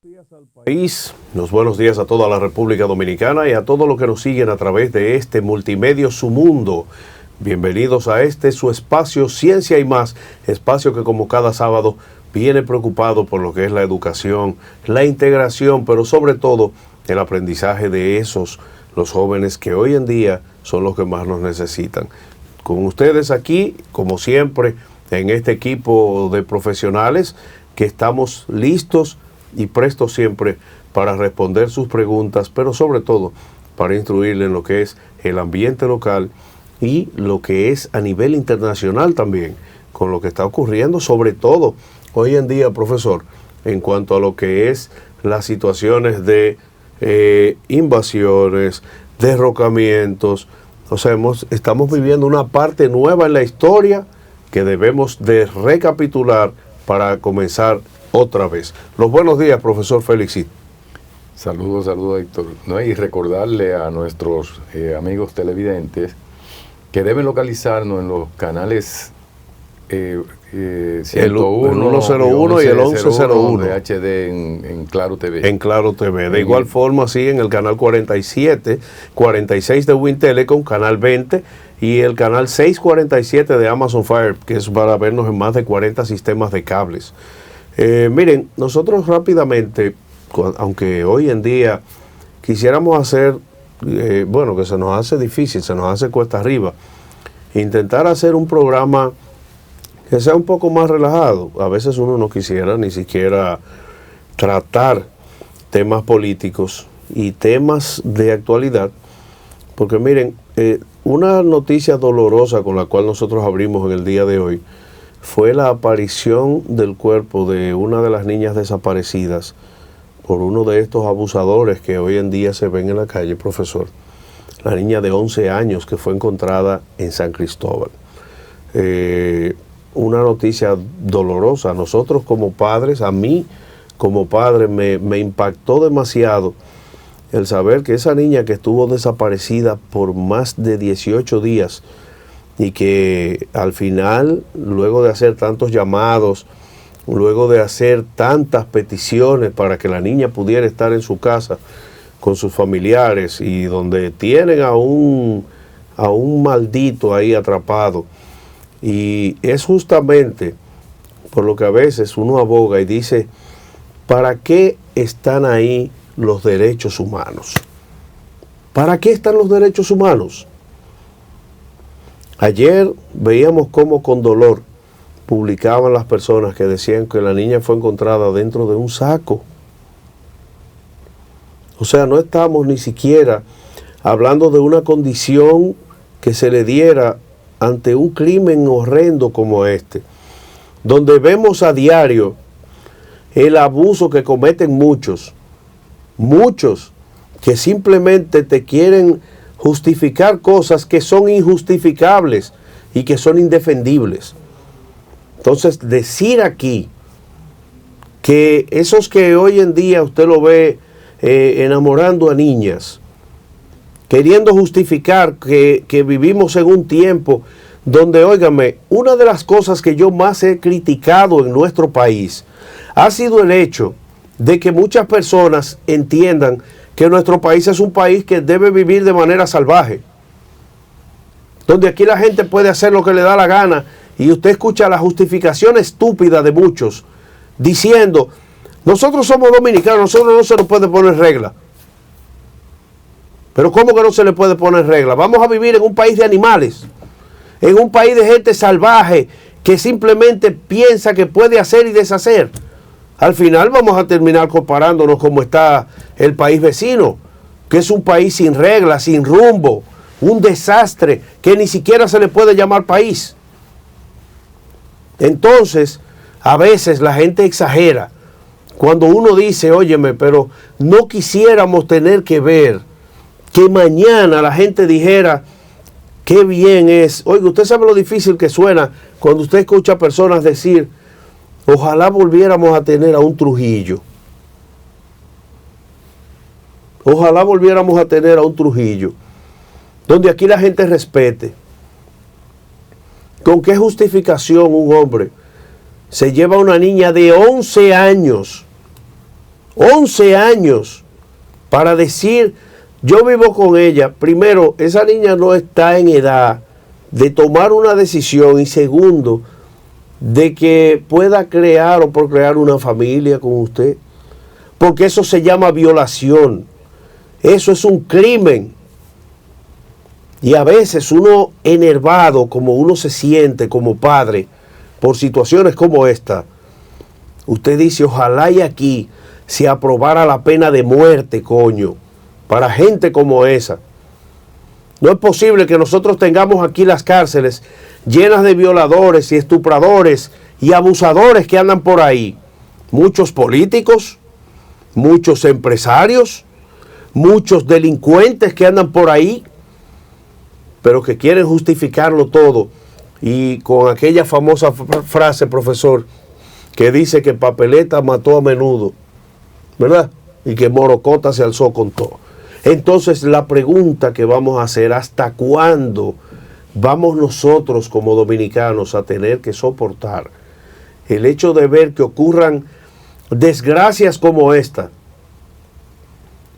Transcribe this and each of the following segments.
Buenos días al país, los buenos días a toda la República Dominicana y a todos los que nos siguen a través de este multimedio Su Mundo. Bienvenidos a este su espacio Ciencia y Más, espacio que como cada sábado viene preocupado por lo que es la educación, la integración, pero sobre todo el aprendizaje de los jóvenes que hoy en día son los que más nos necesitan. Con ustedes aquí, como siempre, en este equipo de profesionales que estamos listos y prestos siempre para responder sus preguntas, pero sobre todo para instruirle en lo que es el ambiente local y lo que es a nivel internacional también, con lo que está ocurriendo, sobre todo hoy en día, profesor, en cuanto a lo que es las situaciones de invasiones, derrocamientos. O sea, estamos viviendo una parte nueva en la historia que debemos de recapitular para comenzar otra vez. Los buenos días, profesor Félix. Saludos, Héctor. Y recordarle a nuestros amigos televidentes que deben localizarnos en los canales 101, el 101 y el 1101 de HD en Claro TV. En Claro TV. De igual forma, sí, en el canal 47, 46 de Win Telecom, canal 20 y el canal 647 de Amazon Fire, que es para vernos en más de 40 sistemas de cables. Miren, nosotros rápidamente, aunque hoy en día quisiéramos hacer, que se nos hace difícil, se nos hace cuesta arriba, intentar hacer un programa que sea un poco más relajado. A veces uno no quisiera ni siquiera tratar temas políticos y temas de actualidad, porque miren, una noticia dolorosa con la cual nosotros abrimos en el día de hoy fue la aparición del cuerpo de una de las niñas desaparecidas por uno de estos abusadores que hoy en día se ven en la calle, profesor. La niña de 11 años que fue encontrada en San Cristóbal. Una noticia dolorosa. Nosotros como padres, a mí como padre me impactó demasiado el saber que esa niña que estuvo desaparecida por más de 18 días y que al final, luego de hacer tantos llamados, luego de hacer tantas peticiones para que la niña pudiera estar en su casa con sus familiares y donde tienen a un maldito ahí atrapado, y es justamente por lo que a veces uno aboga y dice, ¿para qué están ahí los derechos humanos? ¿Para qué están los derechos humanos? Ayer veíamos cómo con dolor publicaban las personas que decían que la niña fue encontrada dentro de un saco. O sea, no estamos ni siquiera hablando de una condición que se le diera ante un crimen horrendo como este, donde vemos a diario el abuso que cometen muchos que simplemente te quieren justificar cosas que son injustificables y que son indefendibles. Entonces, decir aquí que esos que hoy en día usted lo ve enamorando a niñas, queriendo justificar que vivimos en un tiempo donde, óigame, una de las cosas que yo más he criticado en nuestro país ha sido el hecho de que muchas personas entiendan que nuestro país es un país que debe vivir de manera salvaje, donde aquí la gente puede hacer lo que le da la gana, y usted escucha la justificación estúpida de muchos diciendo, nosotros somos dominicanos, nosotros no se nos puede poner regla. Pero ¿cómo que no se le puede poner regla? Vamos a vivir en un país de animales, en un país de gente salvaje que simplemente piensa que puede hacer y deshacer. Al final vamos a terminar comparándonos como está el país vecino, que es un país sin reglas, sin rumbo, un desastre que ni siquiera se le puede llamar país. Entonces, a veces la gente exagera cuando uno dice, óyeme, pero no quisiéramos tener que ver que mañana la gente dijera, qué bien es. Oiga, usted sabe lo difícil que suena cuando usted escucha a personas decir, ojalá volviéramos a tener a un Trujillo. Ojalá volviéramos a tener a un Trujillo, donde aquí la gente respete. ¿Con qué justificación un hombre se lleva a una niña de 11 años 11 años para decir, yo vivo con ella. Primero, esa niña no está en edad de tomar una decisión, y segundo, de que pueda crear o procrear una familia con usted, porque eso se llama violación, eso es un crimen. Y a veces uno enervado, como uno se siente como padre, por situaciones como esta, usted dice, ojalá y aquí se aprobara la pena de muerte, coño, para gente como esa. No es posible que nosotros tengamos aquí las cárceles llenas de violadores y estupradores y abusadores que andan por ahí. Muchos políticos, muchos empresarios, muchos delincuentes que andan por ahí, pero que quieren justificarlo todo. Y con aquella famosa frase, profesor, que dice que Papeleta mató a Menudo, ¿verdad? Y que Morocota se alzó con todo. Entonces la pregunta que vamos a hacer, ¿hasta cuándo vamos nosotros como dominicanos a tener que soportar el hecho de ver que ocurran desgracias como esta,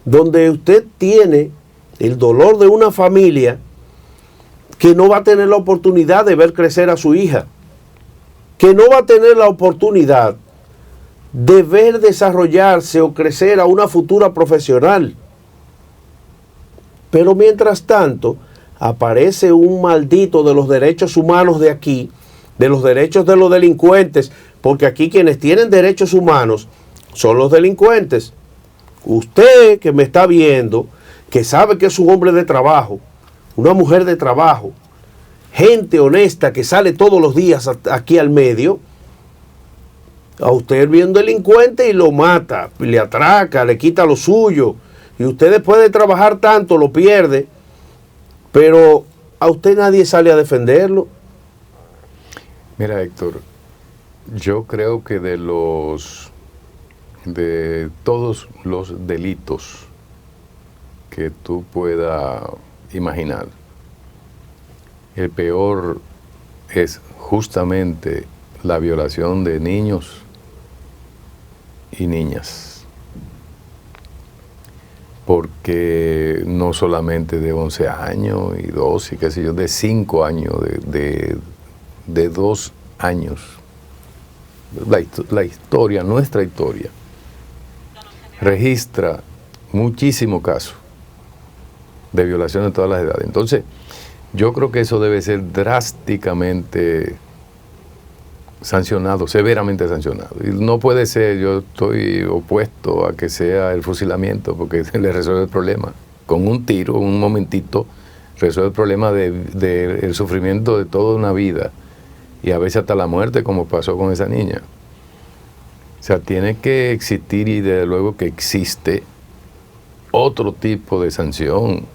donde usted tiene el dolor de una familia que no va a tener la oportunidad de ver crecer a su hija, que no va a tener la oportunidad de ver desarrollarse o crecer a una futura profesional? Pero mientras tanto, aparece un maldito de los derechos humanos de aquí, de los derechos de los delincuentes, porque aquí quienes tienen derechos humanos son los delincuentes. Usted que me está viendo, que sabe que es un hombre de trabajo, una mujer de trabajo, gente honesta que sale todos los días aquí al medio, a usted viene un delincuente y lo mata, le atraca, le quita lo suyo, y usted después de trabajar tanto lo pierde, pero a usted nadie sale a defenderlo. Mira, Héctor, yo creo que de todos los delitos que tú puedas imaginar, el peor es justamente la violación de niños y niñas. Porque no solamente de 11 años y 12, qué sé yo, de 5 años, de 2 años. La historia, nuestra historia, registra muchísimos casos de violación de todas las edades. Entonces, yo creo que eso debe ser drásticamente sancionado, severamente sancionado. Y no puede ser, yo estoy opuesto a que sea el fusilamiento, porque le resuelve el problema. Con un tiro, un momentito, resuelve el problema del sufrimiento de toda una vida, y a veces hasta la muerte, como pasó con esa niña. O sea, tiene que existir, y desde luego que existe, otro tipo de sanción.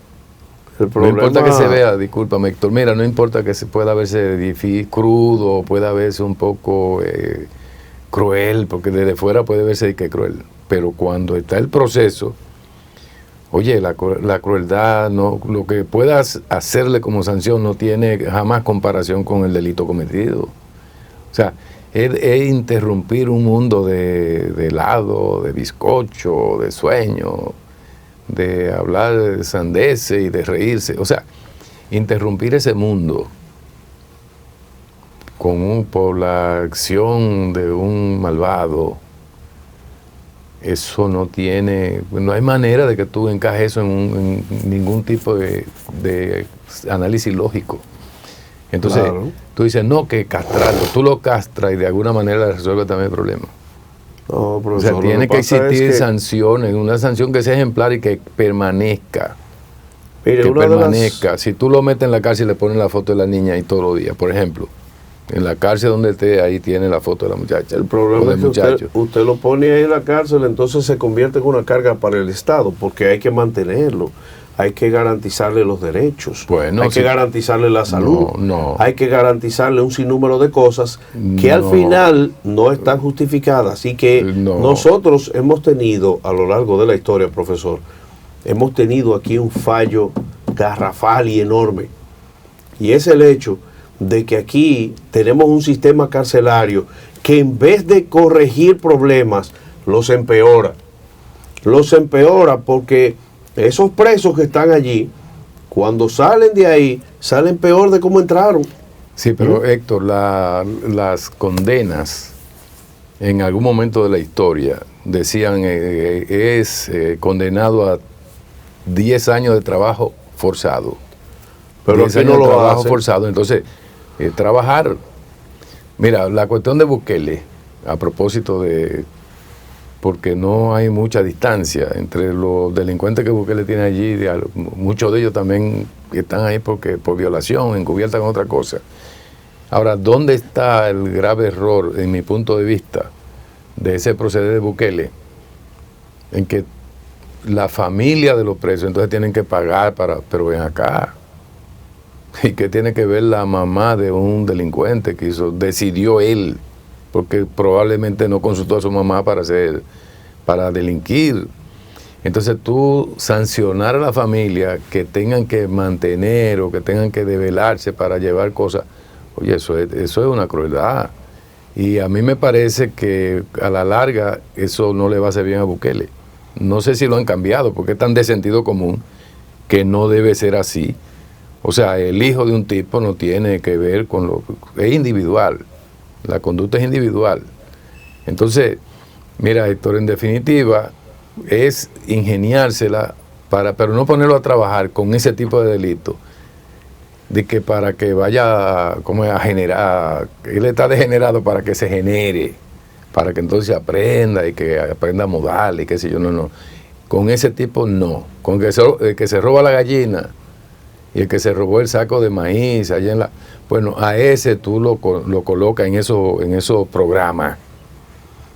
No importa que se vea, discúlpame, Héctor, mira, no importa que se pueda verse difícil, crudo, pueda verse un poco cruel, porque desde fuera puede verse que cruel, pero cuando está el proceso, oye, la crueldad, no, lo que puedas hacerle como sanción no tiene jamás comparación con el delito cometido. O sea, es interrumpir un mundo de helado, de bizcocho, de sueño, de hablar de sandeces y de reírse. O sea, interrumpir ese mundo por la acción de un malvado, eso no hay manera de que tú encajes eso en ningún tipo de análisis lógico. Entonces, claro, tú dices, no, que castrarlo, tú lo castras y de alguna manera resuelve también el problema. No, profesor, o sea, tiene que existir sanciones, una sanción que sea ejemplar y que permanezca. Mire, que permanezca. Si tú lo metes en la cárcel y le pones la foto de la niña ahí todos los días, por ejemplo, en la cárcel donde esté, ahí tiene la foto de la muchacha. El problema es que usted lo pone ahí en la cárcel, entonces se convierte en una carga para el Estado, porque hay que mantenerlo. Hay que garantizarle los derechos, bueno, hay que garantizarle la salud, hay que garantizarle un sinnúmero de cosas que al final no están justificadas. Y que nosotros hemos tenido a lo largo de la historia, profesor, hemos tenido aquí un fallo garrafal y enorme. Y es el hecho de que aquí tenemos un sistema carcelario que en vez de corregir problemas, los empeora. los empeora, porque esos presos que están allí, cuando salen de ahí, salen peor de cómo entraron. Sí, pero Héctor, las condenas en algún momento de la historia decían es condenado a 10 años de trabajo forzado. Pero aquí no lo trabajo hacen. forzado. Entonces, trabajar. Mira, la cuestión de Bukele, a propósito de, porque no hay mucha distancia entre los delincuentes que Bukele tiene allí, muchos de ellos también están ahí por violación, encubierta con otra cosa. Ahora, ¿dónde está el grave error, en mi punto de vista, de ese proceder de Bukele? En que la familia de los presos entonces tienen que pagar pero ven acá. ¿Y qué tiene que ver la mamá de un delincuente que decidió él? Porque probablemente no consultó a su mamá para delinquir. Entonces tú sancionar a la familia que tengan que mantener o que tengan que develarse para llevar cosas, oye, eso es una crueldad. Y a mí me parece que a la larga eso no le va a hacer bien a Bukele. No sé si lo han cambiado porque es tan de sentido común que no debe ser así. O sea, el hijo de un tipo no tiene que ver con es individual. La conducta es individual. Entonces, mira, Héctor, en definitiva, es ingeniársela pero no ponerlo a trabajar con ese tipo de delito, de que para que vaya a generar, él está degenerado para que se genere, para que entonces aprenda y que aprenda modales y qué sé yo, no. Con ese tipo no. Con el que se roba la gallina y el que se robó el saco de maíz allá bueno, a ese tú lo colocas en esos programas.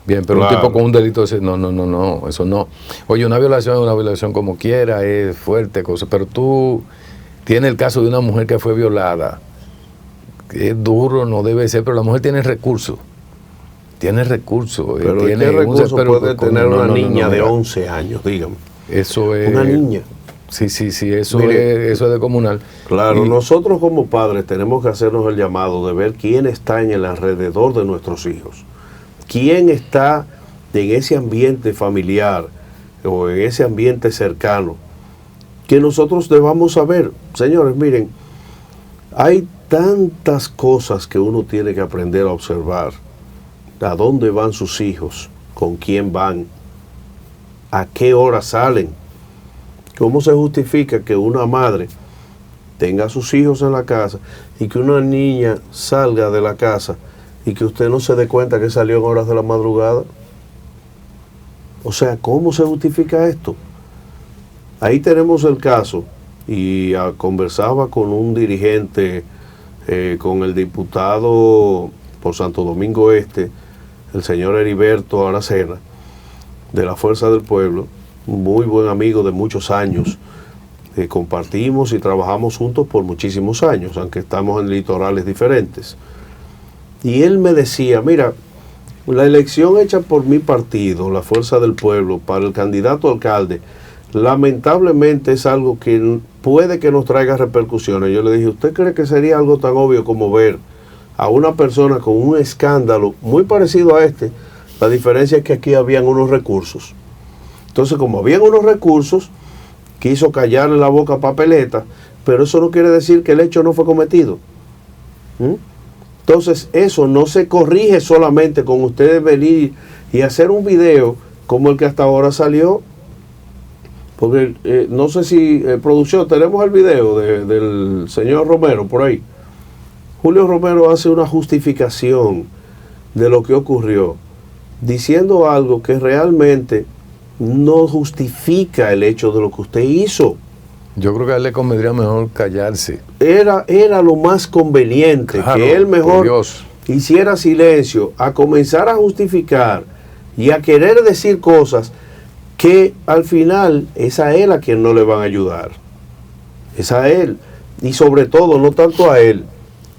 Bien, pero claro. Un tipo con un delito, no, eso no. Oye, una violación es una violación como quiera, es fuerte, cosa, pero tú tienes el caso de una mujer que fue violada. Es duro, no debe ser, pero la mujer tiene recursos. Tiene recursos. Pero tiene ¿qué recursos puede tener una niña de 11 años, dígame? Eso es... Una niña. Sí, eso es de comunal. Claro, nosotros como padres tenemos que hacernos el llamado de ver quién está en el alrededor de nuestros hijos. Quién está en ese ambiente familiar o en ese ambiente cercano que nosotros debamos saber. Señores, miren, hay tantas cosas que uno tiene que aprender a observar. ¿A dónde van sus hijos? ¿Con quién van? ¿A qué hora salen? ¿Cómo se justifica que una madre tenga a sus hijos en la casa y que una niña salga de la casa y que usted no se dé cuenta que salió en horas de la madrugada? O sea, ¿cómo se justifica esto? Ahí tenemos el caso, y conversaba con un dirigente, con el diputado por Santo Domingo Este, el señor Heriberto Aracena, de la Fuerza del Pueblo, un muy buen amigo de muchos años. Compartimos y trabajamos juntos por muchísimos años, aunque estamos en litorales diferentes. Y él me decía, mira, la elección hecha por mi partido, la Fuerza del Pueblo, para el candidato a alcalde, lamentablemente es algo que puede que nos traiga repercusiones. Yo le dije, ¿usted cree que sería algo tan obvio como ver a una persona con un escándalo muy parecido a este? La diferencia es que aquí habían unos recursos. Entonces, como habían unos recursos, quiso callarle la boca a Papeleta, pero eso no quiere decir que el hecho no fue cometido. Entonces, eso no se corrige solamente con ustedes venir y hacer un video como el que hasta ahora salió. Porque no sé si, producción, tenemos el video del señor Romero por ahí. Julio Romero hace una justificación de lo que ocurrió, diciendo algo que realmente no justifica el hecho de lo que usted hizo. Yo creo que a él le convendría mejor callarse. Era lo más conveniente, claro, que él mejor hiciera silencio, a comenzar a justificar y a querer decir cosas que al final es a él a quien no le van a ayudar. Es a él. Y sobre todo, no tanto a él,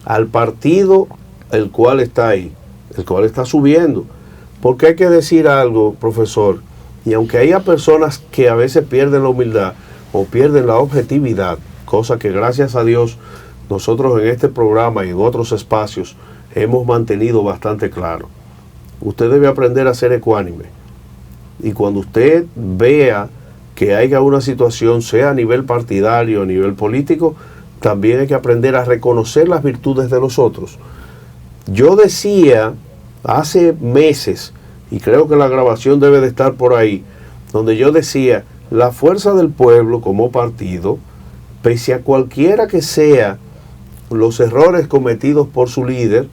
al partido el cual está ahí, el cual está subiendo. Porque hay que decir algo, profesor, y aunque haya personas que a veces pierden la humildad o pierden la objetividad, cosa que gracias a Dios nosotros en este programa y en otros espacios hemos mantenido bastante claro. Usted debe aprender a ser ecuánime. Y cuando usted vea que haya una situación, sea a nivel partidario, a nivel político, también hay que aprender a reconocer las virtudes de los otros. Yo decía hace meses, y creo que la grabación debe de estar por ahí, donde yo decía, la Fuerza del Pueblo como partido, pese a cualquiera que sea los errores cometidos por su líder,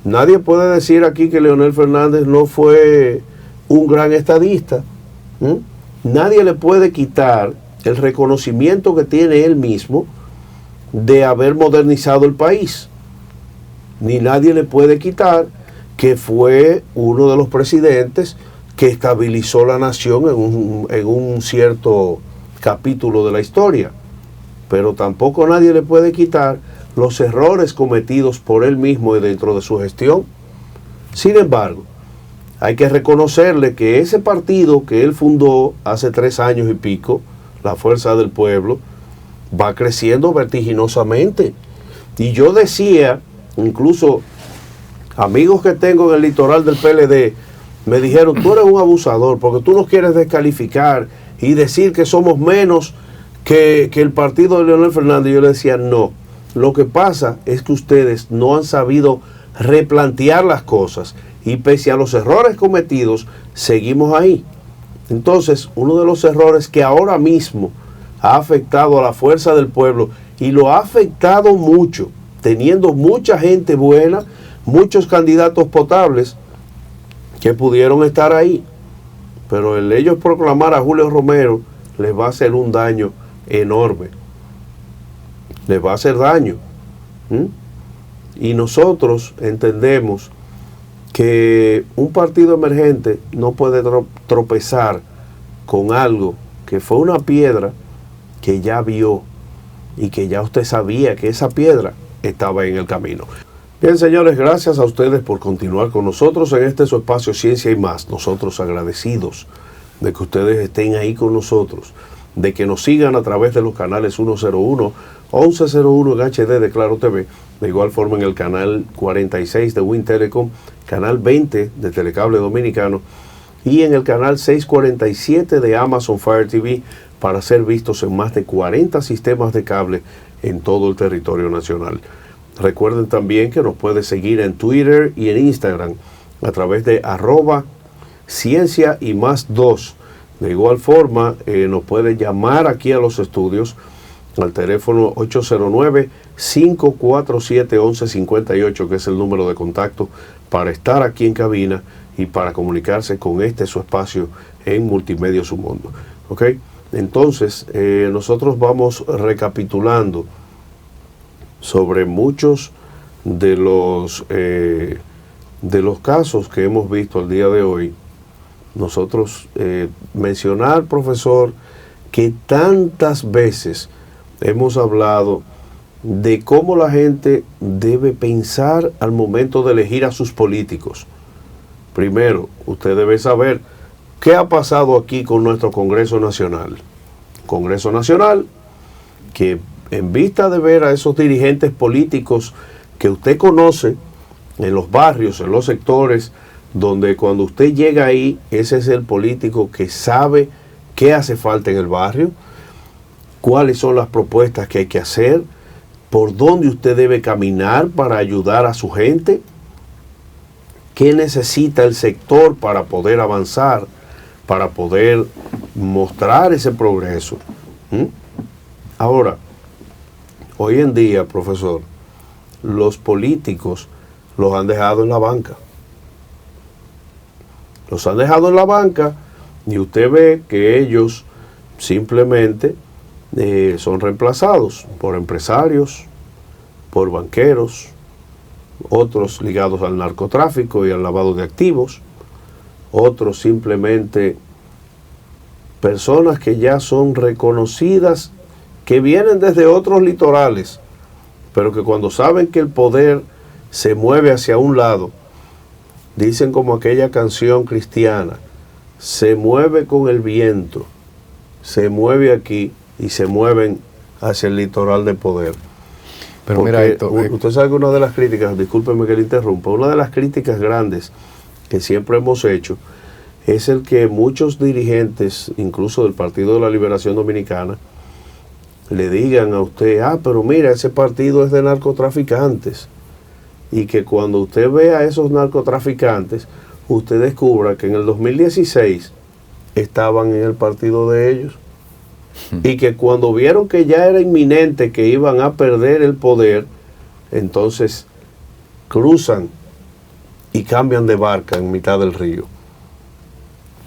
nadie puede decir aquí que Leonel Fernández no fue un gran estadista. Nadie le puede quitar el reconocimiento que tiene él mismo de haber modernizado el país. Ni nadie le puede quitar que fue uno de los presidentes que estabilizó la nación en un cierto capítulo de la historia. Pero tampoco nadie le puede quitar los errores cometidos por él mismo y dentro de su gestión. Sin embargo, hay que reconocerle que ese partido que él fundó hace 3 años y pico, la Fuerza del Pueblo, va creciendo vertiginosamente. Y yo decía, incluso amigos que tengo en el litoral del PLD, me dijeron, tú eres un abusador porque tú nos quieres descalificar y decir que somos menos que el partido de Leonel Fernández. Y yo le decía, no, lo que pasa es que ustedes no han sabido replantear las cosas y pese a los errores cometidos, seguimos ahí. Entonces, uno de los errores que ahora mismo ha afectado a la Fuerza del Pueblo, y lo ha afectado mucho, teniendo mucha gente buena, muchos candidatos potables que pudieron estar ahí, pero el ellos proclamar a Julio Romero les va a hacer un daño enorme, les va a hacer daño. Y nosotros entendemos que un partido emergente no puede tropezar con algo que fue una piedra que ya vio y que ya usted sabía que esa piedra estaba en el camino. Bien, señores, gracias a ustedes por continuar con nosotros en este su espacio Ciencia y Más. Nosotros agradecidos de que ustedes estén ahí con nosotros, de que nos sigan a través de los canales 101, 1101 en HD de Claro TV, de igual forma en el canal 46 de Wind Telecom, canal 20 de Telecable Dominicano y en el canal 647 de Amazon Fire TV para ser vistos en más de 40 sistemas de cable en todo el territorio nacional. Recuerden también que nos puede seguir en Twitter y en Instagram a través de @Ciencia y Más 2. De igual forma, nos puede llamar aquí a los estudios al teléfono 809-547-1158, que es el número de contacto para estar aquí en cabina y para comunicarse con su espacio en Multimedia Su Mundo. ¿Ok? Entonces, nosotros vamos recapitulando sobre muchos de los casos que hemos visto el día de hoy. Nosotros mencionar, profesor, que tantas veces hemos hablado de cómo la gente debe pensar al momento de elegir a sus políticos. Primero, usted debe saber qué ha pasado aquí con nuestro Congreso Nacional. Congreso Nacional que, en vista de ver a esos dirigentes políticos que usted conoce en los barrios, en los sectores, donde cuando usted llega ahí, ese es el político que sabe qué hace falta en el barrio, cuáles son las propuestas que hay que hacer, por dónde usted debe caminar para ayudar a su gente, qué necesita el sector para poder avanzar, para poder mostrar ese progreso. Ahora, hoy en día, profesor, los políticos los han dejado en la banca. Los han dejado en la banca y usted ve que ellos simplemente son reemplazados por empresarios, por banqueros, otros ligados al narcotráfico y al lavado de activos, otros simplemente personas que ya son reconocidas, que vienen desde otros litorales, pero que cuando saben que el poder se mueve hacia un lado, dicen como aquella canción cristiana, se mueve con el viento, se mueve aquí y se mueven hacia el litoral de poder. Pero mira esto, usted sabe que una de las críticas, discúlpeme que le interrumpa, una de las críticas grandes que siempre hemos hecho es el que muchos dirigentes, incluso del Partido de la Liberación Dominicana, le digan a usted, pero mira, ese partido es de narcotraficantes. Y que cuando usted vea a esos narcotraficantes, usted descubra que en el 2016 estaban en el partido de ellos. Y que cuando vieron que ya era inminente que iban a perder el poder, entonces cruzan y cambian de barca en mitad del río.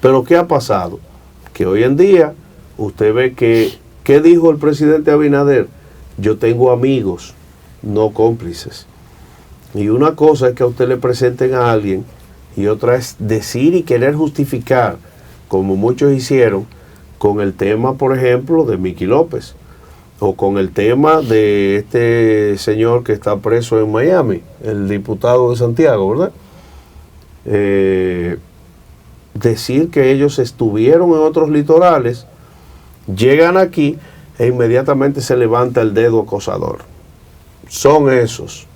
Pero ¿qué ha pasado? Que hoy en día usted ve que, ¿qué dijo el presidente Abinader? Yo tengo amigos, no cómplices. Y una cosa es que a usted le presenten a alguien y otra es decir y querer justificar, como muchos hicieron, con el tema, por ejemplo, de Miki López, o con el tema de este señor que está preso en Miami, el diputado de Santiago, ¿verdad? Decir que ellos estuvieron en otros litorales, llegan aquí e inmediatamente se levanta el dedo acusador. Son esos,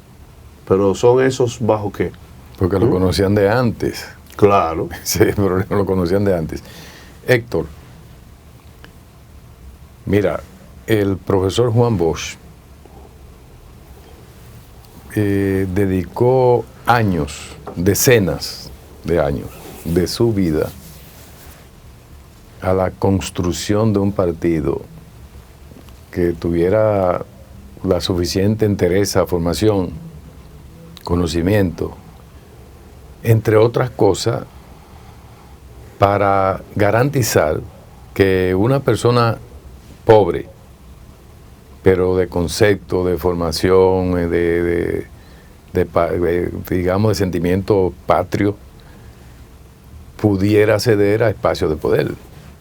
pero ¿son esos bajo qué? Porque lo conocían de antes. Claro. Sí, pero no lo conocían de antes. Héctor, mira, el profesor Juan Bosch dedicó años, decenas de años de su vida a la construcción de un partido que tuviera la suficiente entereza, formación, conocimiento, entre otras cosas, para garantizar que una persona pobre, pero de concepto, de formación, digamos, de sentimiento patrio, pudiera acceder a espacios de poder,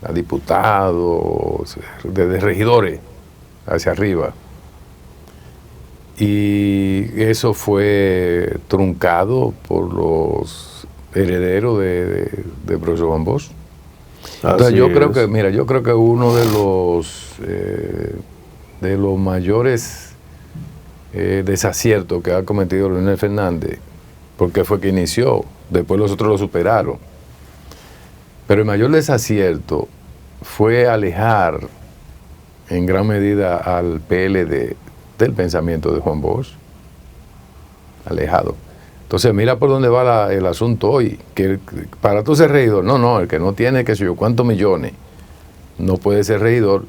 a diputados, de regidores, hacia arriba. Y eso fue truncado por los herederos de profesor Juan Bosch. Entonces yo creo que, mira, yo creo que uno de los mayores desaciertos que ha cometido Leonel Fernández, porque fue que inició, después los otros lo superaron, pero el mayor desacierto fue alejar en gran medida al PLD del pensamiento de Juan Bosch, alejado. Entonces mira por dónde va el asunto hoy, que para tú ser regidor, no, el que no tiene qué sé yo cuántos millones no puede ser regidor,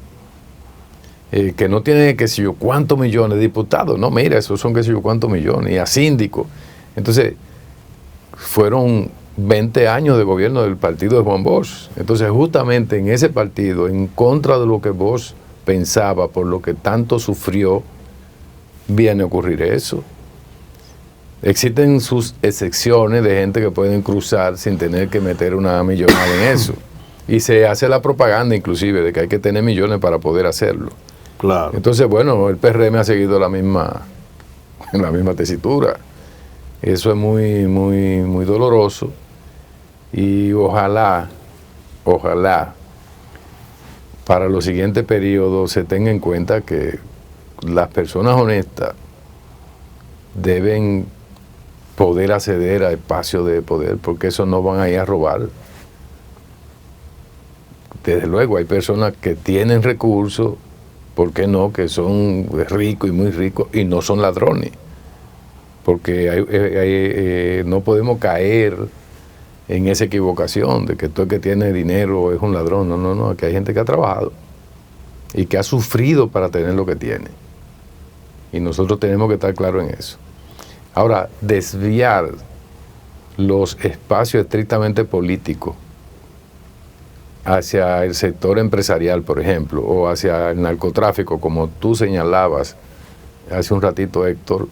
que no tiene qué sé yo cuántos millones de diputados, no, mira, esos son qué sé yo cuántos millones, y a síndico. Entonces fueron 20 años de gobierno del partido de Juan Bosch. Entonces justamente en ese partido, en contra de lo que Bosch pensaba, por lo que tanto sufrió, viene a ocurrir eso. Existen sus excepciones de gente que pueden cruzar sin tener que meter una millonada en eso. Y se hace la propaganda inclusive de que hay que tener millones para poder hacerlo. Claro. Entonces, bueno, el PRM ha seguido la misma tesitura. Eso es muy, muy, muy doloroso. Y ojalá, para los siguientes periodos se tenga en cuenta que las personas honestas deben poder acceder a espacios de poder, porque eso no van a ir a robar. Desde luego hay personas que tienen recursos, ¿por qué no? Que son ricos y muy ricos y no son ladrones, porque no podemos caer en esa equivocación de que todo el que tiene dinero es un ladrón. No, aquí hay gente que ha trabajado y que ha sufrido para tener lo que tiene. Y nosotros tenemos que estar claros en eso. Ahora, desviar los espacios estrictamente políticos hacia el sector empresarial, por ejemplo, o hacia el narcotráfico, como tú señalabas hace un ratito, Héctor,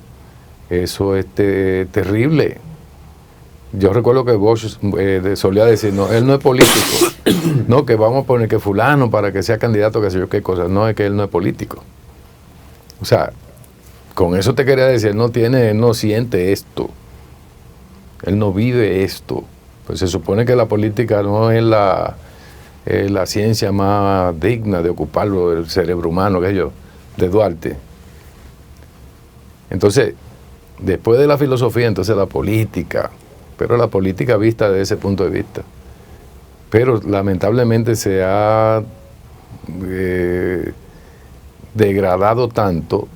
eso es terrible. Yo recuerdo que Bosch solía decir, no, él no es político, no, que vamos a poner que fulano para que sea candidato, que sé yo qué cosa, no, es que él no es político. O sea, con eso te quería decir, él no siente esto, él no vive esto. Pues se supone que la política no es la ciencia más digna de ocuparlo el cerebro humano, que yo, de Duarte. Entonces, después de la filosofía, entonces la política, pero la política vista desde ese punto de vista. Pero lamentablemente se ha degradado tanto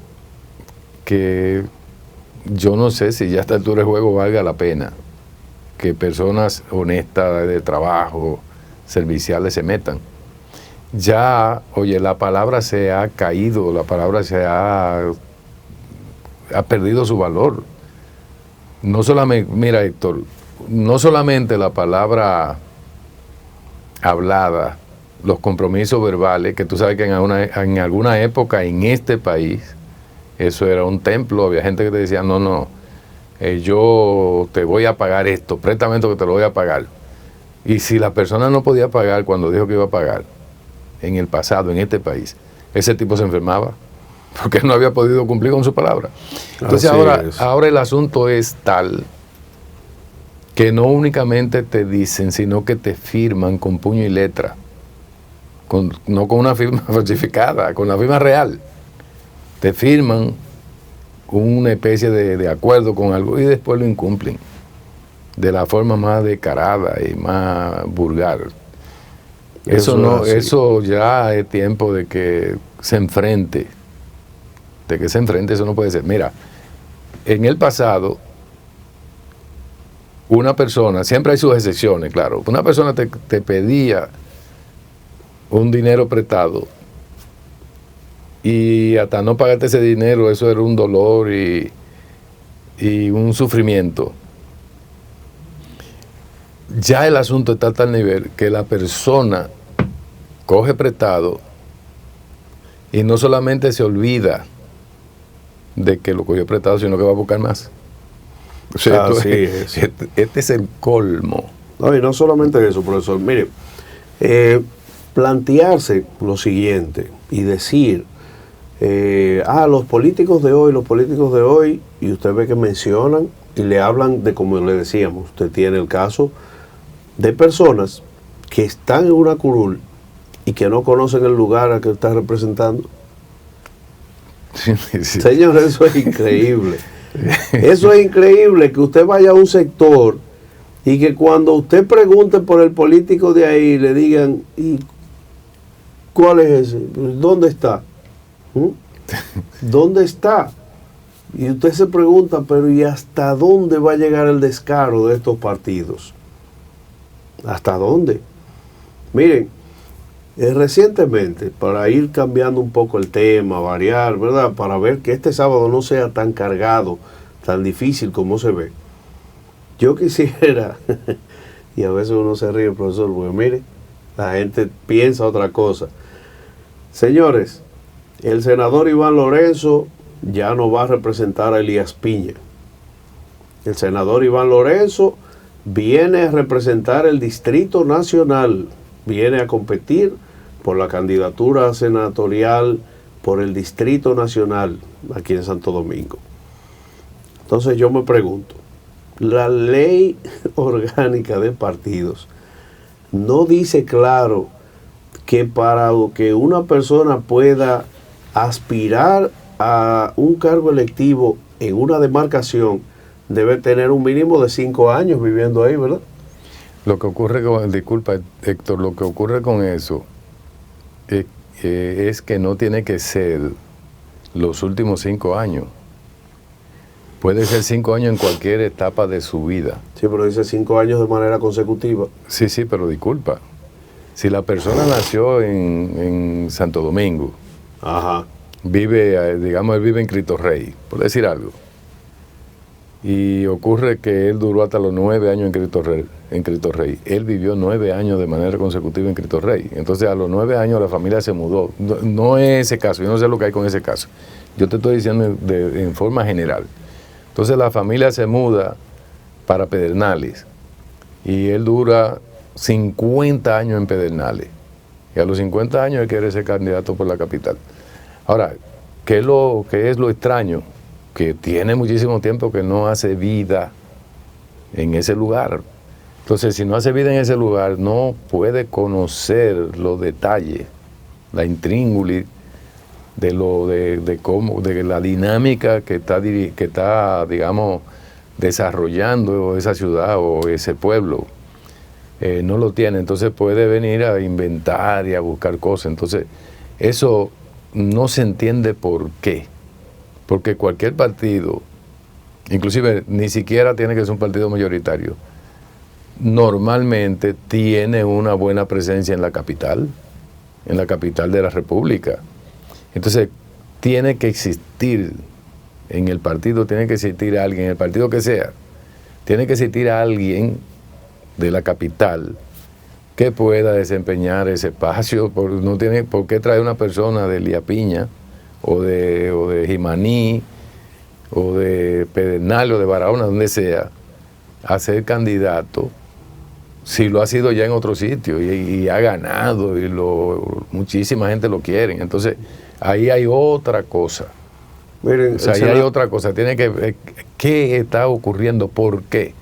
que yo no sé si ya a esta altura del juego valga la pena que personas honestas de trabajo, serviciales se metan. Ya, oye, la palabra se ha caído, la palabra ha perdido su valor. No solamente, mira Héctor, no solamente la palabra hablada, los compromisos verbales, que tú sabes que en alguna época en este país eso era un templo, había gente que te decía, no, yo te voy a pagar esto, préstame esto que te lo voy a pagar. Y si la persona no podía pagar cuando dijo que iba a pagar, en el pasado, en este país, ese tipo se enfermaba, porque no había podido cumplir con su palabra. Entonces ahora el asunto es tal que no únicamente te dicen, sino que te firman con puño y letra, no con una firma falsificada, con la firma real. Te firman una especie de acuerdo con algo y después lo incumplen de la forma más descarada y más vulgar. Eso ya es tiempo de que se enfrente. Eso no puede ser. Mira, en el pasado, una persona, siempre hay sus excepciones, claro, una persona te pedía un dinero prestado y hasta no pagarte ese dinero, eso era un dolor y un sufrimiento. Ya el asunto está a tal nivel que la persona coge prestado y no solamente se olvida de que lo cogió prestado, sino que va a buscar más. O sea, este es el colmo. No, y no solamente eso, profesor. Mire, plantearse lo siguiente y decir, los políticos de hoy, y usted ve que mencionan y le hablan de, como le decíamos, usted tiene el caso de personas que están en una curul y que no conocen el lugar al que está representando. Sí. Señor, eso es increíble. Eso es increíble, que usted vaya a un sector y que cuando usted pregunte por el político de ahí le digan, ¿y cuál es ese? ¿Dónde está? ¿Dónde está? Y usted se pregunta, pero ¿y hasta dónde va a llegar el descaro de estos partidos? ¿Hasta dónde? Miren, recientemente, para ir cambiando un poco el tema, variar, ¿verdad? Para ver que este sábado no sea tan cargado, tan difícil como se ve. Yo quisiera, y a veces uno se ríe, profesor, porque mire, la gente piensa otra cosa. Señores, el senador Iván Lorenzo ya no va a representar a Elías Piña. El senador Iván Lorenzo viene a representar el Distrito Nacional, viene a competir por la candidatura senatorial por el Distrito Nacional aquí en Santo Domingo. Entonces yo me pregunto, la ley orgánica de partidos no dice claro que para que una persona pueda aspirar a un cargo electivo en una demarcación debe tener un mínimo de 5 años viviendo ahí, ¿verdad? Lo que ocurre disculpa Héctor, lo que ocurre con eso es que no tiene que ser los últimos 5 años. Puede ser 5 años en cualquier etapa de su vida. Sí, pero dice 5 años de manera consecutiva. Sí, pero disculpa. Si la persona nació en Santo Domingo, ajá, él vive en Cristo Rey, por decir algo, y ocurre que él duró hasta los 9 años en Cristo Rey. Él vivió 9 años de manera consecutiva en Cristo Rey. Entonces a los 9 años la familia se mudó. No es ese caso, yo no sé lo que hay con ese caso. Yo te estoy diciendo en forma general. Entonces la familia se muda para Pedernales y él dura 50 años en Pedernales. Y a los 50 años él quiere ser candidato por la capital. Ahora, ¿qué es lo extraño? Que tiene muchísimo tiempo que no hace vida en ese lugar. Entonces, si no hace vida en ese lugar, no puede conocer los detalles, la intríngulis de la dinámica que está, digamos, desarrollando esa ciudad o ese pueblo. no lo tiene, entonces puede venir a inventar y a buscar cosas. Entonces, eso no se entiende por qué. Porque cualquier partido, inclusive ni siquiera tiene que ser un partido mayoritario, normalmente tiene una buena presencia en la capital de la República. Entonces, tiene que existir en el partido, tiene que existir alguien, en el partido que sea, tiene que existir alguien de la capital que pueda desempeñar ese espacio. No tiene por qué traer una persona de Liapiña o de Jimaní o de Pedernal o de Barahona, donde sea, a ser candidato si lo ha sido ya en otro sitio y ha ganado y muchísima gente lo quiere. Entonces ahí hay otra cosa. Miren, o sea, ahí hay otra cosa. Tiene que ver qué está ocurriendo, por qué.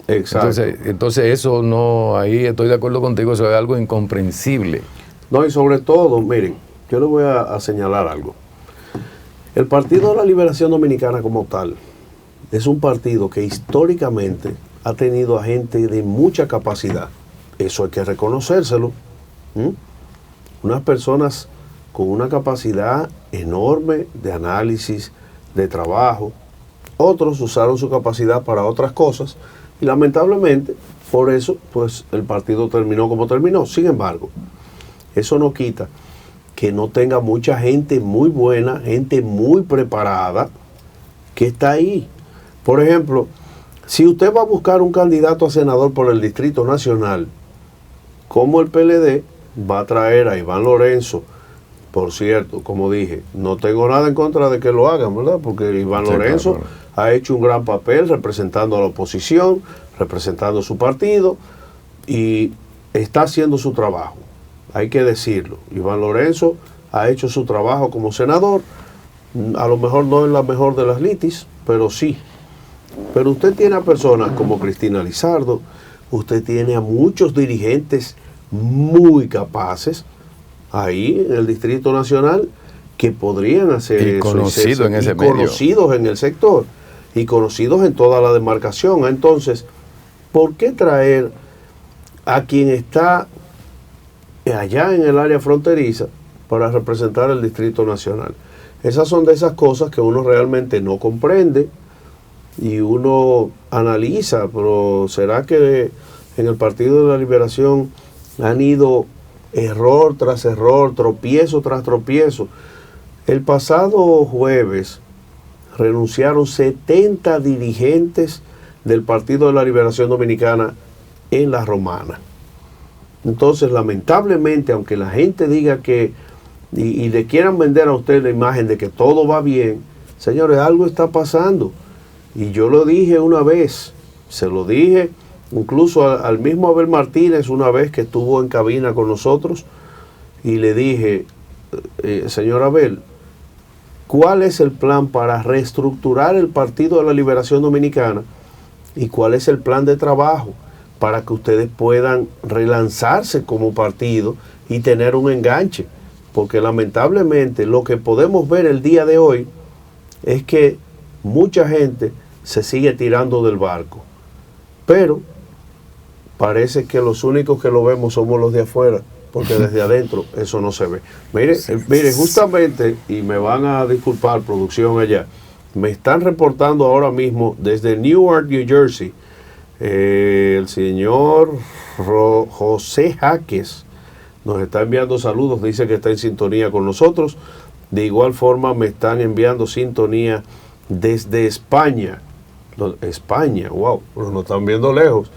Exacto. Entonces eso no, ahí estoy de acuerdo contigo, eso es algo incomprensible. No, y sobre todo, miren, yo les voy a señalar algo. El Partido de la Liberación Dominicana como tal es un partido que históricamente ha tenido a gente de mucha capacidad. Eso hay que reconocérselo. Unas personas con una capacidad enorme de análisis, de trabajo. Otros usaron su capacidad para otras cosas y lamentablemente por eso pues el partido terminó como terminó. Sin embargo, eso no quita que no tenga mucha gente muy buena, gente muy preparada que está ahí. Por ejemplo, si usted va a buscar un candidato a senador por el Distrito Nacional, como el PLD va a traer a Iván Lorenzo. Por cierto, como dije, no tengo nada en contra de que lo hagan, ¿verdad? Porque Iván Lorenzo ha hecho un gran papel representando a la oposición, representando su partido y está haciendo su trabajo. Hay que decirlo. Iván Lorenzo ha hecho su trabajo como senador, a lo mejor no en la mejor de las litis, pero sí. Pero usted tiene a personas como Cristina Lizardo, usted tiene a muchos dirigentes muy capaces ahí en el Distrito Nacional que podrían hacer y eso. Conocidos en ese medio. Conocidos en el sector y conocidos en toda la demarcación. Entonces, ¿por qué traer a quien está allá en el área fronteriza para representar el Distrito Nacional? Esas son de esas cosas que uno realmente no comprende y uno analiza, pero ¿será que en el Partido de la Liberación han ido error tras error, tropiezo tras tropiezo? El pasado jueves renunciaron 70 dirigentes del Partido de la Liberación Dominicana en La Romana. Entonces, lamentablemente, aunque la gente diga que, y le quieran vender a usted la imagen de que todo va bien, señores, algo está pasando. Y yo lo dije una vez, se lo dije incluso al mismo Abel Martínez una vez que estuvo en cabina con nosotros, y le dije, señor Abel, ¿cuál es el plan para reestructurar el Partido de la Liberación Dominicana? ¿Y cuál es el plan de trabajo para que ustedes puedan relanzarse como partido y tener un enganche? Porque lamentablemente lo que podemos ver el día de hoy es que mucha gente se sigue tirando del barco, pero parece que los únicos que lo vemos somos los de afuera, porque desde adentro eso no se ve. Mire, justamente, y me van a disculpar, producción allá, me están reportando ahora mismo desde Newark, New Jersey, el señor José Jaques nos está enviando saludos, dice que está en sintonía con nosotros. De igual forma me están enviando sintonía desde España. España, wow, pero nos están viendo lejos.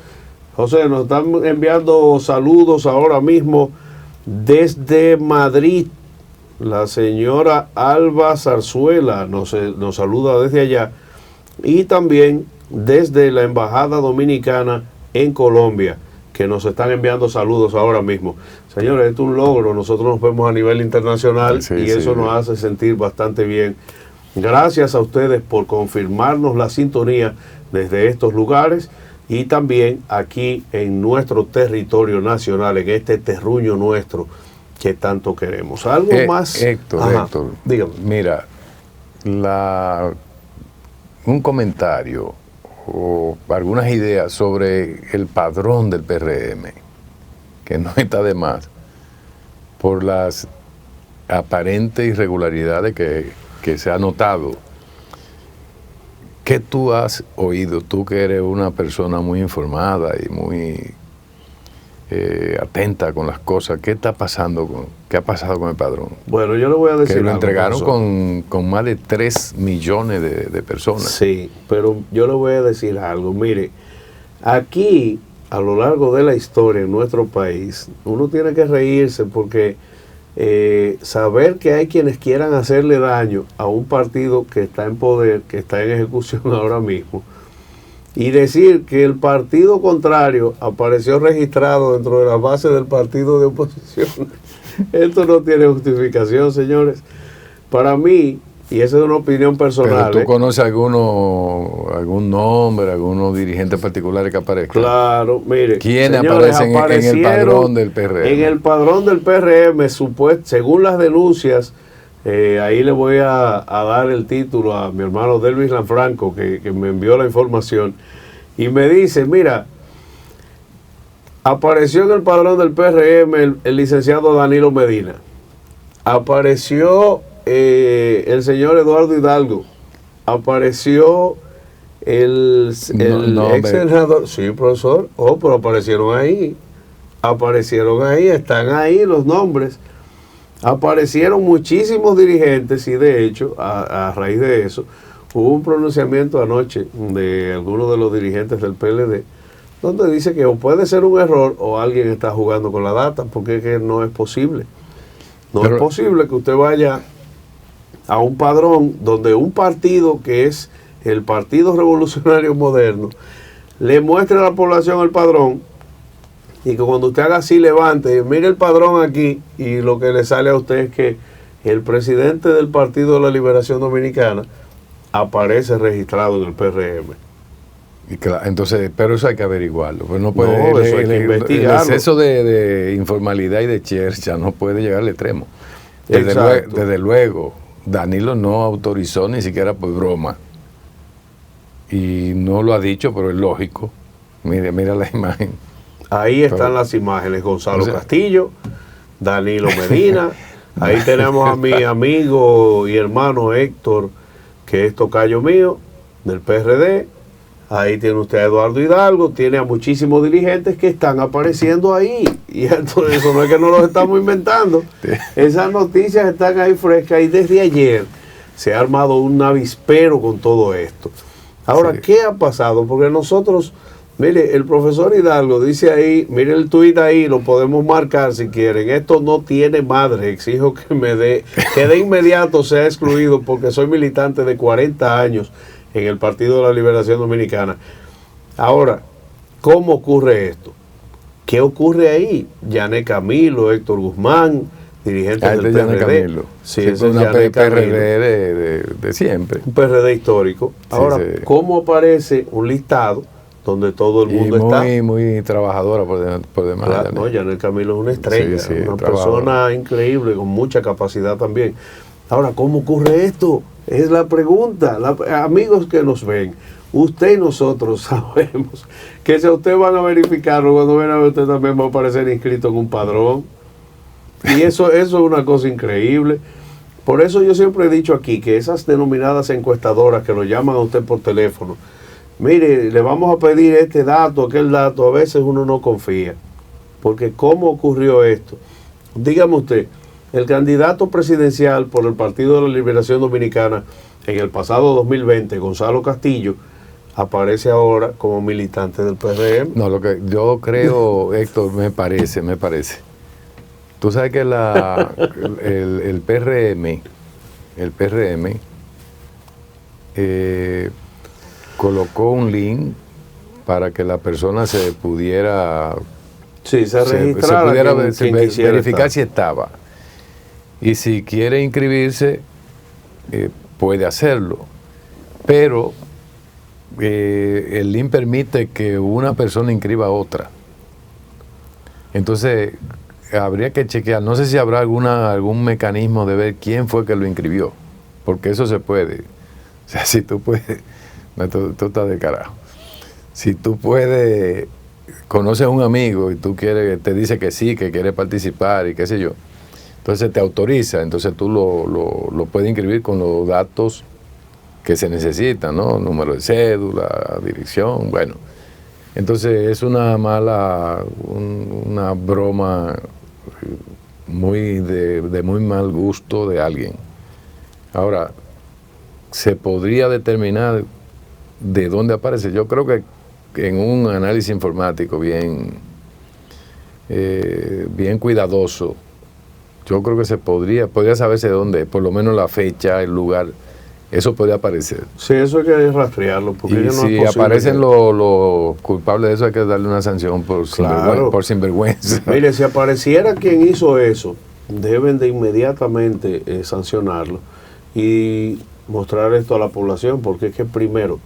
José, nos están enviando saludos ahora mismo desde Madrid. La señora Alba Zarzuela nos saluda desde allá. Y también desde la Embajada Dominicana en Colombia, que nos están enviando saludos ahora mismo. Señores, esto es un logro. Nosotros nos vemos a nivel internacional y eso nos hace sentir bastante bien. Gracias a ustedes por confirmarnos la sintonía desde estos lugares y también aquí en nuestro territorio nacional, en este terruño nuestro que tanto queremos. ¿Algo más? Héctor, dígame. Mira, un comentario o algunas ideas sobre el padrón del PRM, que no está de más, por las aparentes irregularidades que se ha notado. ¿Qué tú has oído, tú que eres una persona muy informada y muy atenta con las cosas? ¿Qué está pasando qué ha pasado con el padrón? Bueno, yo le voy a decir que lo algo, entregaron con más de 3 millones de personas. Sí, pero yo le voy a decir algo. Mire, aquí, a lo largo de la historia en nuestro país, uno tiene que reírse porque saber que hay quienes quieran hacerle daño a un partido que está en poder, que está en ejecución ahora mismo, y decir que el partido contrario apareció registrado dentro de la base del partido de oposición, esto no tiene justificación, señores. Para mí, y esa es una opinión personal. ¿Pero tú conoces algún nombre, algunos dirigentes particulares que aparezcan? Claro, mire. ¿Quiénes aparecen en el padrón del PRM? En el padrón del PRM, según las denuncias, ahí le voy a dar el título a mi hermano Delvis Lanfranco, que me envió la información, y me dice, mira, apareció en el padrón del PRM el licenciado Danilo Medina, apareció el señor Eduardo Hidalgo, apareció el ex senador, sí, profesor, pero aparecieron ahí, están ahí los nombres. Aparecieron muchísimos dirigentes y de hecho, a raíz de eso, hubo un pronunciamiento anoche de algunos de los dirigentes del PLD, donde dice que o puede ser un error o alguien está jugando con la data, porque es que no es posible. Es posible que usted vaya a un padrón donde un partido que es el Partido Revolucionario Moderno le muestre a la población el padrón, y que cuando usted haga así, levante, mire el padrón aquí, y lo que le sale a usted es que el presidente del Partido de la Liberación Dominicana aparece registrado en el PRM. Y claro, entonces, pero eso hay que averiguarlo. Pues no puede, eso hay que investigarlo. El exceso de informalidad y de chercha no puede llegar al extremo. Desde luego, Danilo no autorizó ni siquiera por broma. Y no lo ha dicho, pero es lógico. Mira la imagen. Ahí están las imágenes, Gonzalo Castillo, Danilo Medina, ahí tenemos a mi amigo y hermano Héctor, que es tocayo mío, del PRD, ahí tiene usted a Eduardo Hidalgo, tiene a muchísimos dirigentes que están apareciendo ahí, y entonces eso no es que no los estamos inventando, esas noticias están ahí frescas, y desde ayer se ha armado un avispero con todo esto. Ahora, sí. ¿Qué ha pasado? Porque nosotros... Mire, el profesor Hidalgo dice ahí, mire el tuit ahí, lo podemos marcar si quieren. Esto no tiene madre, exijo que de inmediato sea excluido porque soy militante de 40 años en el Partido de la Liberación Dominicana. Ahora, ¿cómo ocurre esto? ¿Qué ocurre ahí? Yané Camilo, Héctor Guzmán, dirigentes del PRD. Camilo. Sí, es una PRD de siempre. Un PRD histórico. Ahora, sí. ¿Cómo aparece un listado donde todo el mundo está? Muy trabajadora por demás. Claro, no, Yané Camilo es una estrella, una persona increíble, con mucha capacidad también. Ahora, ¿cómo ocurre esto? Es la pregunta. Amigos que nos ven, usted y nosotros sabemos que si a usted van a verificarlo, cuando ven a ver, usted también va a aparecer inscrito en un padrón. Y eso es una cosa increíble. Por eso yo siempre he dicho aquí que esas denominadas encuestadoras que lo llaman a usted por teléfono, mire, le vamos a pedir este dato, aquel dato, a veces uno no confía. Porque ¿cómo ocurrió esto? Dígame usted, el candidato presidencial por el Partido de la Liberación Dominicana en el pasado 2020, Gonzalo Castillo, aparece ahora como militante del PRM. No, lo que yo creo, Héctor, me parece. Tú sabes que el PRM colocó un link para que la persona se pudiera verificar si estaba. Y si quiere inscribirse, puede hacerlo. Pero el link permite que una persona inscriba a otra. Entonces, habría que chequear. No sé si habrá algún mecanismo de ver quién fue que lo inscribió. Porque eso se puede. O sea, si tú puedes... Tú estás de carajo. Si tú puedes, conoces a un amigo y tú quieres, te dice que sí, que quiere participar y qué sé yo, entonces te autoriza, entonces tú lo puedes inscribir con los datos que se necesitan, ¿no? Número de cédula, dirección, bueno. Entonces es una broma de muy mal gusto de alguien. Ahora, se podría determinar de dónde aparece. Yo creo que en un análisis informático bien cuidadoso, yo creo que se podría saberse de dónde, por lo menos la fecha, el lugar, eso podría aparecer. Sí, eso hay que rastrearlo. Porque y no si aparecen los culpables de eso, hay que darle una sanción por sinvergüenza. Mire, si apareciera quien hizo eso, deben de inmediatamente sancionarlo y mostrar esto a la población, porque es que primero,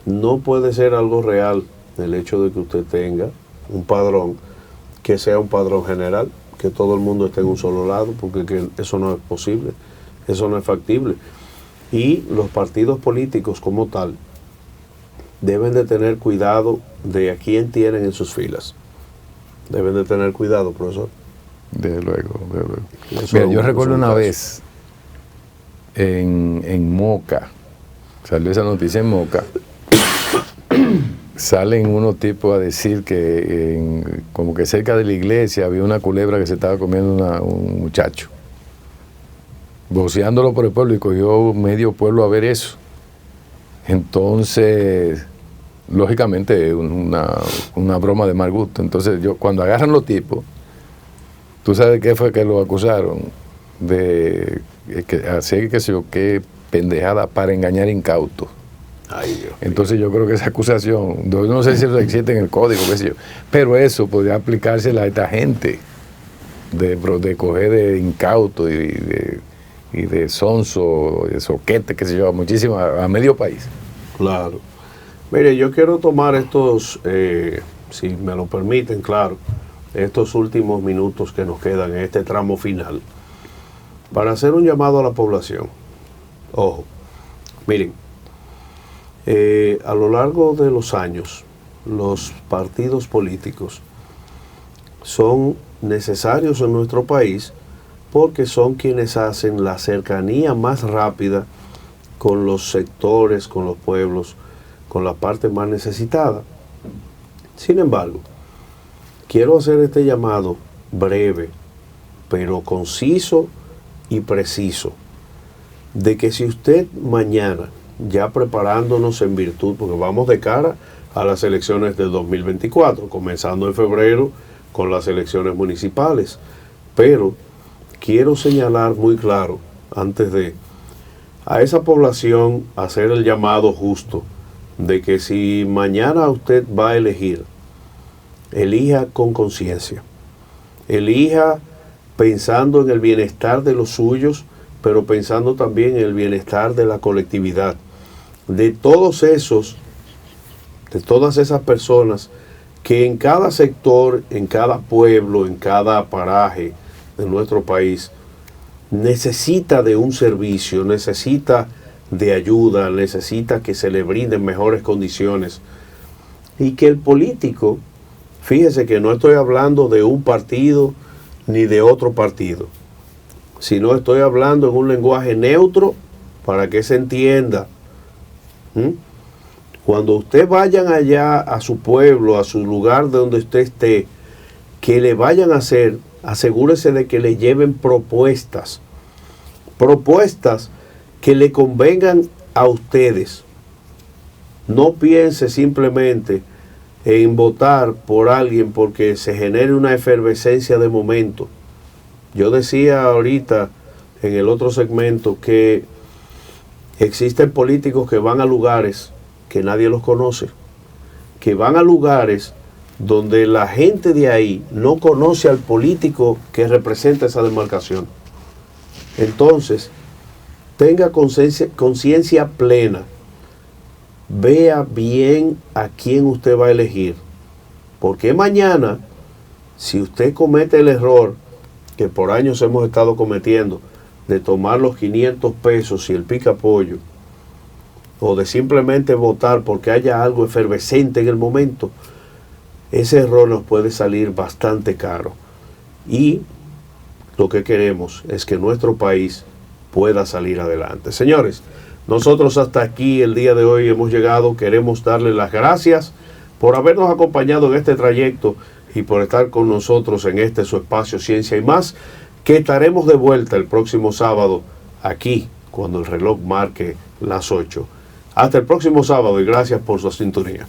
no puede ser algo real el hecho de que usted tenga un padrón que sea un padrón general, que todo el mundo esté en un solo lado, porque eso no es posible, eso no es factible. Y los partidos políticos como tal deben de tener cuidado de a quién tienen en sus filas. Deben de tener cuidado, profesor. Desde luego. Mira, yo recuerdo una vez en Moca, salió esa noticia en Moca, salen unos tipos a decir que como que cerca de la iglesia había una culebra que se estaba comiendo un muchacho, voceándolo por el pueblo, y cogió medio pueblo a ver eso. Entonces, lógicamente, una broma de mal gusto. Entonces, cuando agarran los tipos, ¿tú sabes qué fue que lo acusaron? De hacer qué pendejada para engañar incautos. Ay, Dios. Entonces yo creo que esa acusación, no sé si eso existe en el código, qué sé yo, pero eso podría aplicársela a esta gente de coger de incauto y de sonso, de soquete, qué sé yo, muchísimo, a medio país. Claro. Mire, yo quiero tomar estos, si me lo permiten, claro, estos últimos minutos que nos quedan en este tramo final, para hacer un llamado a la población. Ojo, miren, a lo largo de los años, los partidos políticos son necesarios en nuestro país porque son quienes hacen la cercanía más rápida con los sectores, con los pueblos, con la parte más necesitada. Sin embargo, quiero hacer este llamado breve, pero conciso y preciso, de que si usted mañana, ya preparándonos en virtud, porque vamos de cara a las elecciones del 2024, comenzando en febrero con las elecciones municipales, pero quiero señalar muy claro, antes de a esa población hacer el llamado justo, de que si mañana usted va a elegir, elija con conciencia, elija pensando en el bienestar de los suyos, pero pensando también en el bienestar de la colectividad, de todas esas personas que en cada sector, en cada pueblo, en cada paraje de nuestro país, necesita de un servicio, necesita de ayuda, necesita que se le brinden mejores condiciones. Y que el político, fíjese que no estoy hablando de un partido ni de otro partido, sino estoy hablando en un lenguaje neutro para que se entienda. Cuando usted vayan allá a su pueblo, a su lugar de donde usted esté, que le vayan a hacer, asegúrese de que le lleven propuestas que le convengan a ustedes. No piense simplemente en votar por alguien porque se genere una efervescencia de momento. Yo decía ahorita en el otro segmento que existen políticos que van a lugares que nadie los conoce, que van a lugares donde la gente de ahí no conoce al político que representa esa demarcación. Entonces, tenga conciencia plena, vea bien a quién usted va a elegir, porque mañana, si usted comete el error que por años hemos estado cometiendo, de tomar los 500 pesos y el pica pollo, o de simplemente votar porque haya algo efervescente en el momento, ese error nos puede salir bastante caro. Y lo que queremos es que nuestro país pueda salir adelante. Señores, nosotros hasta aquí el día de hoy hemos llegado. Queremos darle las gracias por habernos acompañado en este trayecto y por estar con nosotros en este su espacio Ciencia y Más, que estaremos de vuelta el próximo sábado aquí cuando el reloj marque las 8. Hasta el próximo sábado y gracias por su sintonía.